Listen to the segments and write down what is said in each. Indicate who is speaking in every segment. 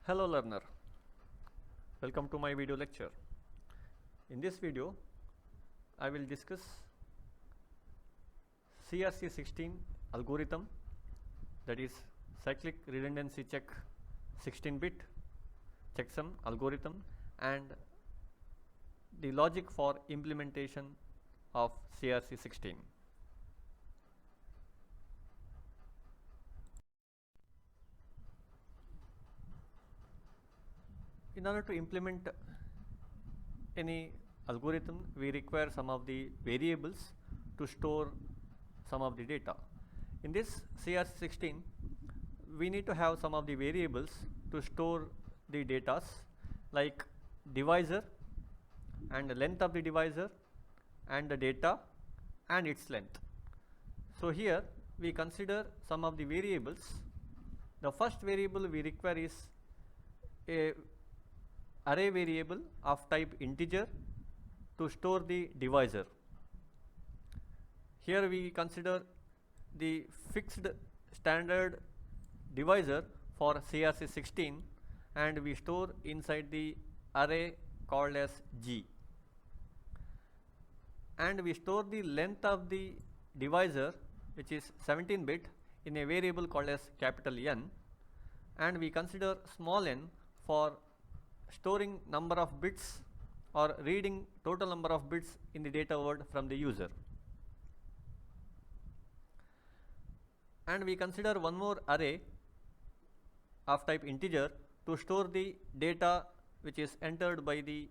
Speaker 1: Hello learner, welcome to my video lecture. In this video I will discuss CRC16 algorithm, that is cyclic redundancy check 16-bit checksum algorithm, and the logic for implementation of CRC16. In order to implement any algorithm, we require some of the variables to store some of the data. In this CRC16, we need to have some of the variables to store the data, like divisor and the length of the divisor and the data and its length. So here we consider some of the variables. The first variable we require is a array variable of type integer to store the divisor. Here we consider the fixed standard divisor for CRC16 and we store inside the array called as G, and we store the length of the divisor, which is 17-bit, in a variable called as capital N, and we consider small n for storing number of bits or reading total number of bits in the data word from the user. And we consider one more array of type integer to store the data which is entered by the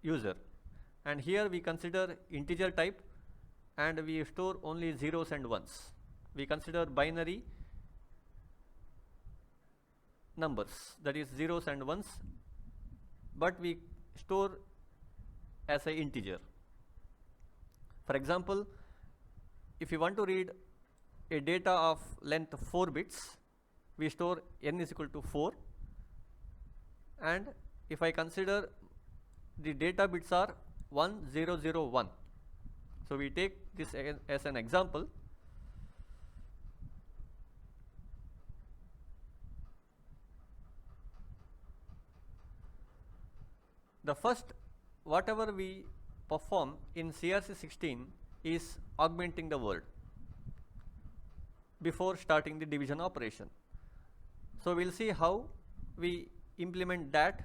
Speaker 1: user, and here we consider integer type and we store only zeros and ones. We consider binary numbers, that is zeros and ones, but we store as a integer. For example, if you want to read a data of length 4 bits, we store n is equal to 4, and if I consider the data bits are 1001, so we take this as an example. The first whatever we perform in CRC16 is augmenting the word before starting the division operation. So we will see how we implement that.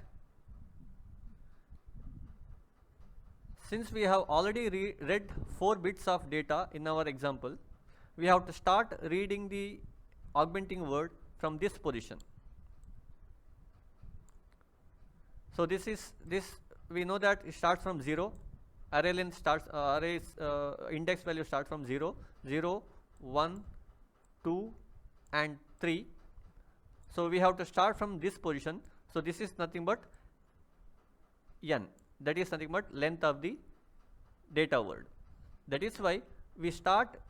Speaker 1: Since we have already read 4 bits of data in our example, we have to start reading the augmenting word from this position. So this we know that it starts from 0, array length starts, arrays index value starts from 0, 0, 1, 2 and 3. So we have to start from this position. So this is nothing but n, that is nothing but length of the data word. That is why we start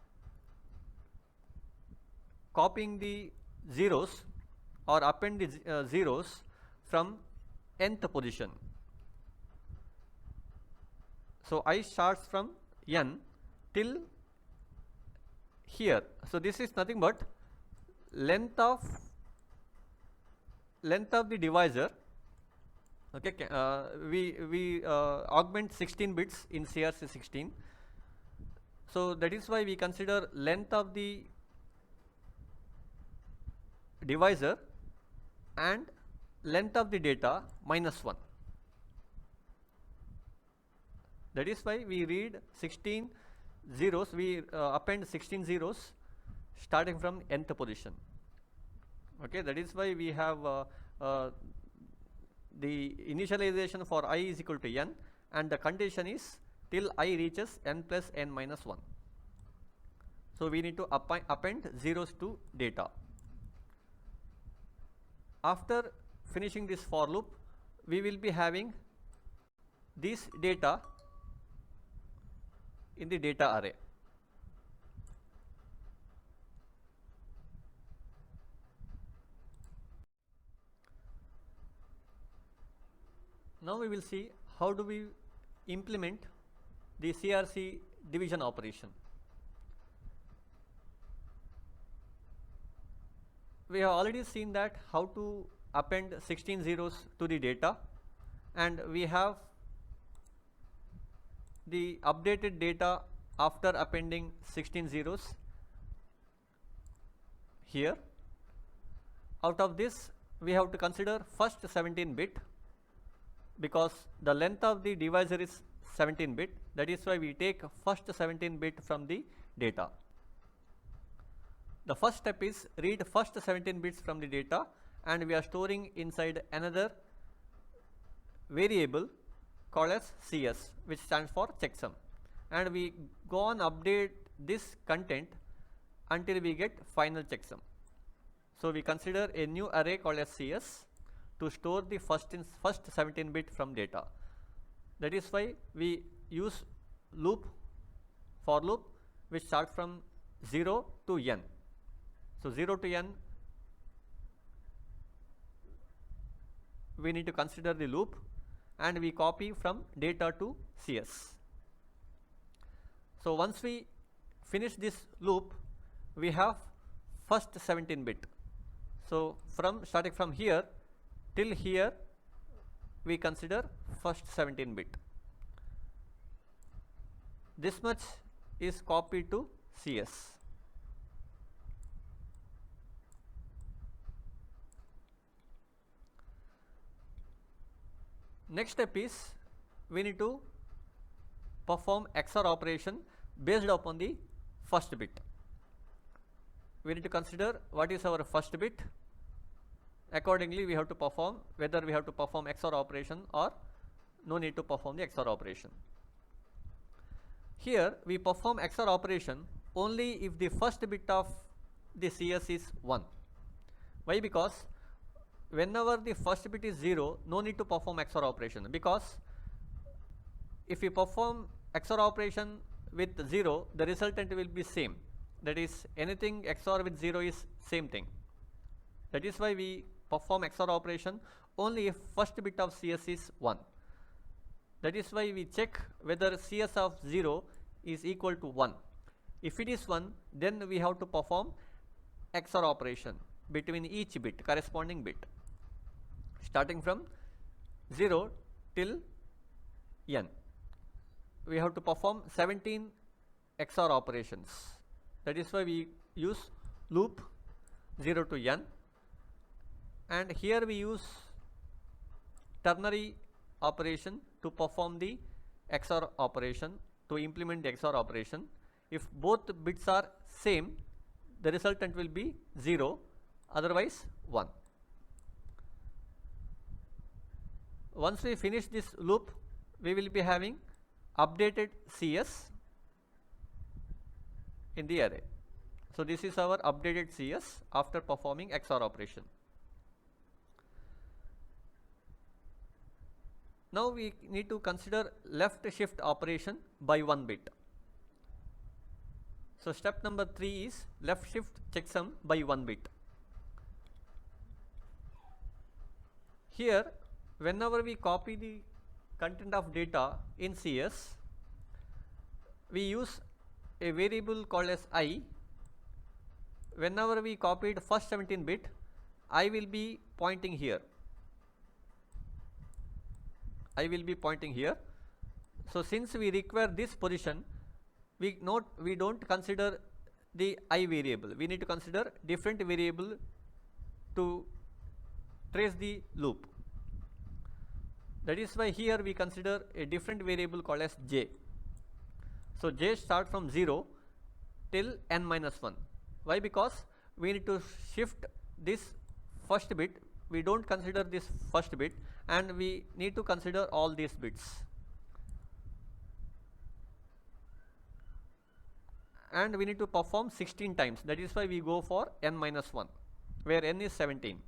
Speaker 1: copying the zeros or append the zeros from nth position. So I starts from n till here. So this is nothing but length of the divisor. Okay, we augment 16 bits in CRC16. So that is why we consider length of the divisor and length of the data minus 1. That is why we read 16 zeros, we append 16 zeros starting from nth position. Okay, that is why we have the initialization for I is equal to n, and the condition is till I reaches n plus n minus 1. So we need to append zeros to data. After finishing this for loop, we will be having this data in the data array. Now we will see how do we implement the CRC division operation. We have already seen that how to append 16 zeros to the data, and we have the updated data after appending 16 zeros here. Out of this, we have to consider first 17 bit because the length of the divisor is 17 bit. That is why we take first 17 bit from the data. The first step is read first 17 bits from the data, and we are storing inside another variable called as CS, which stands for checksum, and we go on update this content until we get final checksum. So we consider a new array called as CS to store the first 17 bit from data. That is why we use loop, for loop, which starts from 0 to n. So 0 to n, we need to consider the loop, and we copy from data to CS. So once we finish this loop, we have first 17 bit. So starting from here till here, we consider first 17 bit. This much is copied to CS. Next step is we need to perform XOR operation based upon the first bit. We need to consider what is our first bit. Accordingly, we have to perform whether we have to perform XOR operation or no need to perform the XOR operation. Here we perform XOR operation only if the first bit of the CS is 1. Why? Because whenever the first bit is 0, no need to perform XOR operation, because if we perform XOR operation with 0, the resultant will be same. That is, anything XOR with 0 is same thing. That is why we perform XOR operation only if first bit of CS is 1. That is why we check whether CS of 0 is equal to 1. If it is 1, then we have to perform XOR operation between each bit, corresponding bit, starting from 0 till n. We have to perform 17 XOR operations. That is why we use loop 0 to n, and here we use ternary operation to perform the XOR operation, to implement the XOR operation. If both bits are same, the resultant will be 0, otherwise 1. Once we finish this loop, we will be having updated CS in the array. So this is our updated CS after performing XOR operation. Now we need to consider left shift operation by 1 bit. So step number 3 is left shift checksum by 1 bit. Here, whenever we copy the content of data in CS, we use a variable called as I. Whenever we copied first 17 bit, I will be pointing here. I will be pointing here. So since we require this position, we don't consider the I variable. We need to consider different variable to trace the loop. That is why here we consider a different variable called as J. So J starts from 0 till n minus 1. Why? Because we need to shift this first bit. We don't consider this first bit, and we need to consider all these bits. And we need to perform 16 times. That is why we go for n minus 1, where n is 17.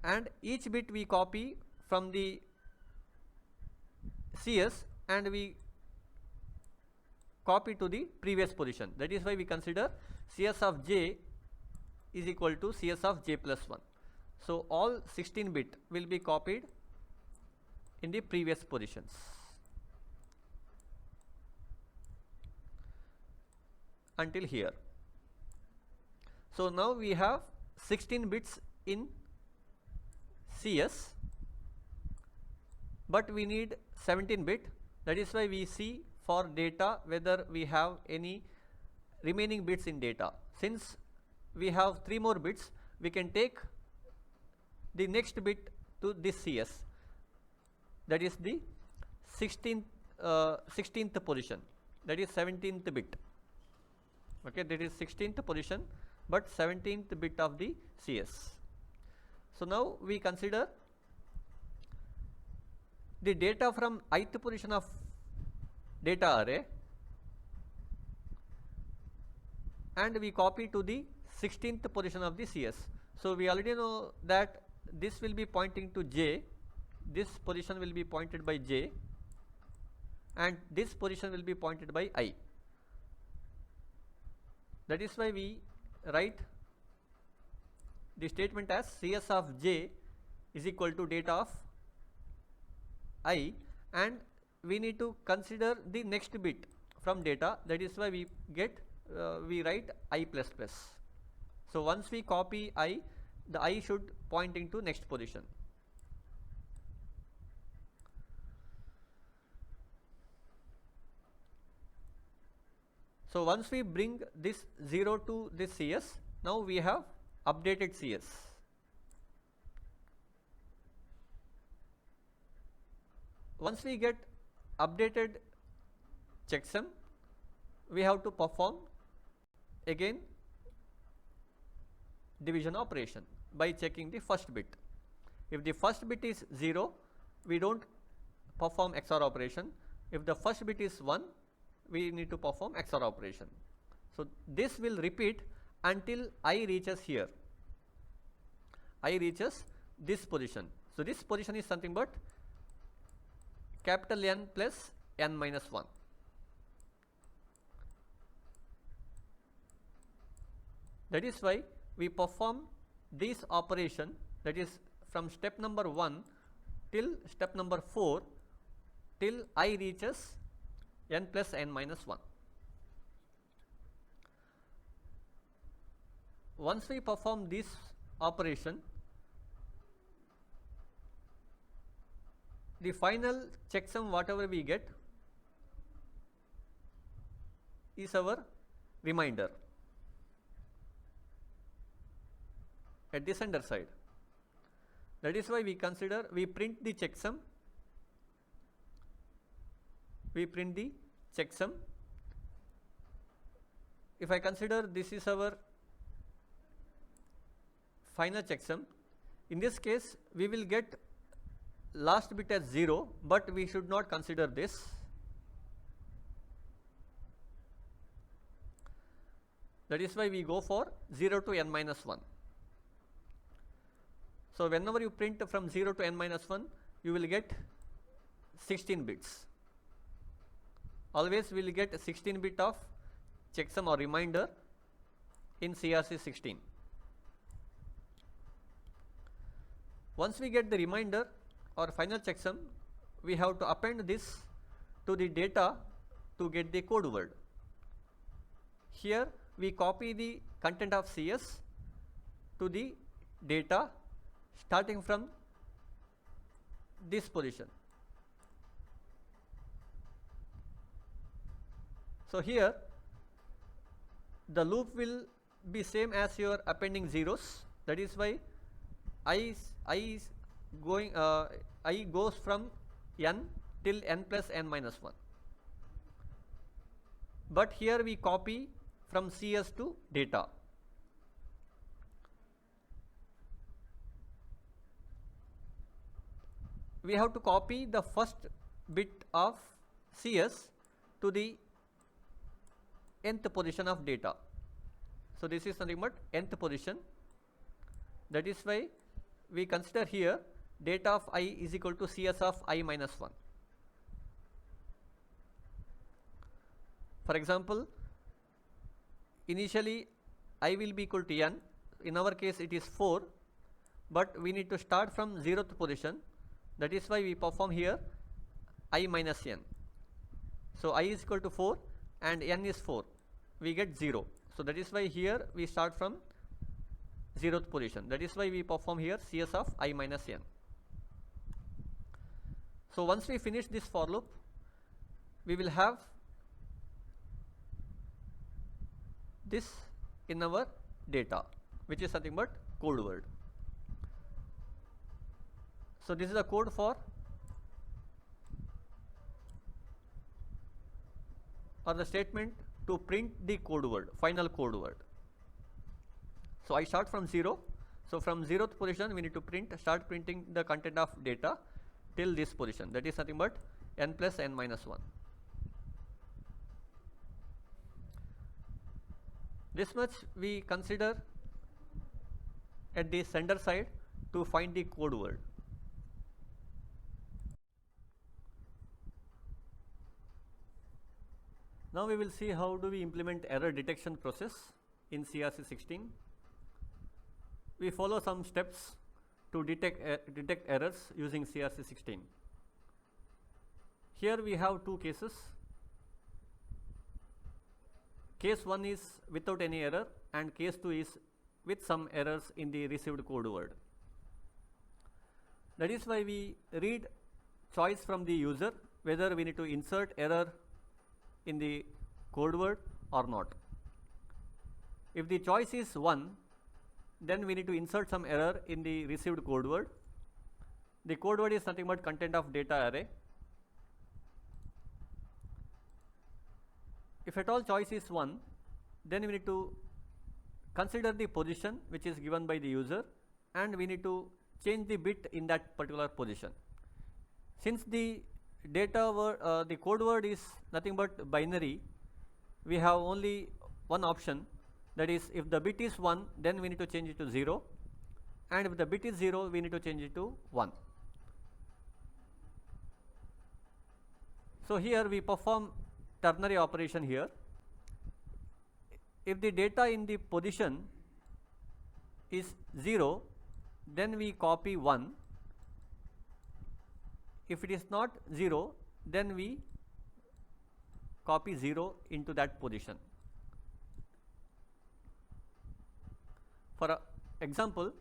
Speaker 1: And each bit we copy from the CS and we copy to the previous position. That is why we consider CS of J is equal to CS of J plus 1. So all 16 bit will be copied in the previous positions. Until here. So now we have 16 bits in CS, but we need 17 bit. That is why we see for data whether we have any remaining bits in data. Since we have 3 more bits, we can take the next bit to this CS, that is the 16th position, that is 17th bit. Okay, that is 16th position but 17th bit of the CS. So now we consider the data from ith position of data array and we copy to the 16th position of the CS. So we already know that this will be pointing to J, this position will be pointed by J, and this position will be pointed by I. That is why we write the statement as CS of J is equal to data of I, and we need to consider the next bit from data. That is why we get we write I plus plus. So once we copy I, the I should pointing to next position. So once we bring this 0 to this CS, now we have updated CS. Once we get updated checksum, we have to perform again division operation by checking the first bit. If the first bit is 0, we don't perform XOR operation. If the first bit is 1, we need to perform XOR operation. So this will repeat until I reaches here. I reaches this position. So this position is something but capital N plus N minus 1. That is why we perform this operation, that is from step number 1 till step number 4 till I reaches N plus N minus 1. Once we perform this operation, the final checksum whatever we get is our remainder at the sender side. That is why we consider, we print the checksum, If I consider this is our final checksum, in this case we will get last bit as 0, but we should not consider this. That is why we go for 0 to n minus 1. So whenever you print from 0 to n minus 1, you will get 16 bits. Always we will get a 16 bit of checksum or reminder in CRC 16. Once we get the reminder or final checksum, we have to append this to the data to get the code word. Here we copy the content of CS to the data starting from this position. So here the loop will be same as your appending zeros. That is why I goes from n till n plus n minus 1. But here we copy from CS to data. We have to copy the first bit of CS to the nth position of data. So this is nothing but nth position. That is why we consider here data of I is equal to CS of I minus 1. For example, initially I will be equal to n. In our case it is 4, but we need to start from 0th position. That is why we perform here I minus n. So I is equal to 4 and n is 4. We get 0. So that is why here we start from 0th position. That is why we perform here CS of I minus n. So once we finish this for loop, we will have this in our data, which is nothing but code word. So this is the code for or the statement to print the code word, final code word. So I start from 0. So from 0th position we need to start printing the content of data till this position, that is nothing but n plus n minus 1. This much we consider at the sender side to find the code word. Now we will see how do we implement error detection process in CRC16. We follow some steps to detect errors using CRC16. Here we have two cases. Case 1 is without any error and case 2 is with some errors in the received code word. That is why we read choice from the user whether we need to insert error in the code word or not. If the choice is 1, then we need to insert some error in the received code word. The code word is nothing but content of data array. If at all choice is 1, then we need to consider the position which is given by the user and we need to change the bit in that particular position. Since the the code word is nothing but binary, we have only one option, that is if the bit is 1, then we need to change it to 0, and if the bit is 0, we need to change it to 1. So here we perform ternary operation here. If the data in the position is 0, then we copy 1. If it is not 0, then we copy 0 into that position. For example,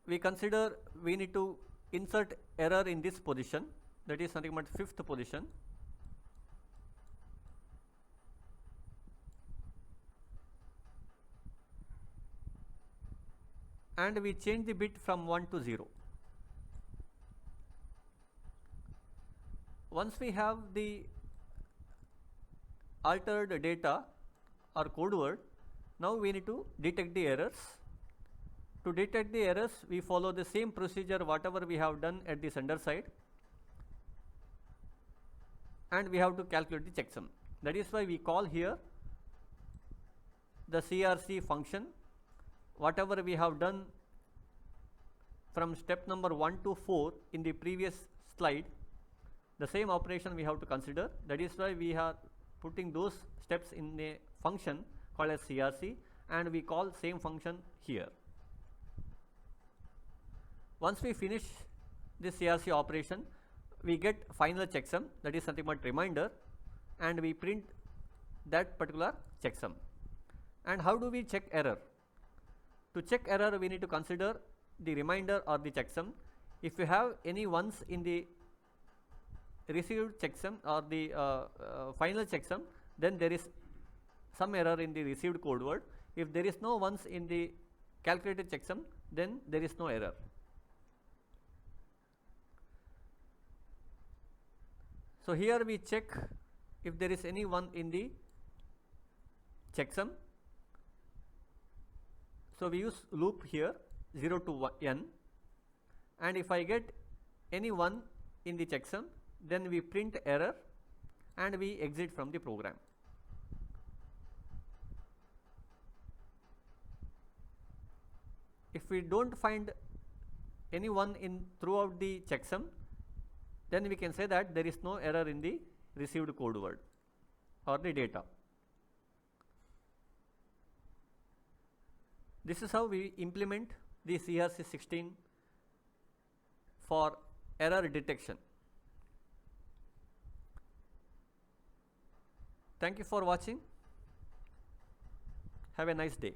Speaker 1: we consider we need to insert error in this position, that is nothing but 5th position. And we change the bit from 1 to 0. Once we have the altered data or code word, now we need to detect the errors. To detect the errors, we follow the same procedure whatever we have done at the sender side, and we have to calculate the checksum. That is why we call here the CRC function. Whatever we have done from step number 1 to 4 in the previous slide, the same operation we have to consider. That is why we are putting those steps in a function called as CRC, and we call same function here. Once we finish this CRC operation, we get final checksum, that is nothing but reminder, and we print that particular checksum. And how do we check error? To check error, we need to consider the reminder or the checksum. If you have any ones in the received checksum or the final checksum, then there is some error in the received code word. If there is no ones in the calculated checksum, then there is no error. So here we check if there is any one in the checksum. So we use loop here 0 to n, and if I get any one in the checksum, then we print error and we exit from the program. If we don't find any one in throughout the checksum, then we can say that there is no error in the received code word or the data. This is how we implement the CRC16 for error detection. Thank you for watching. Have a nice day.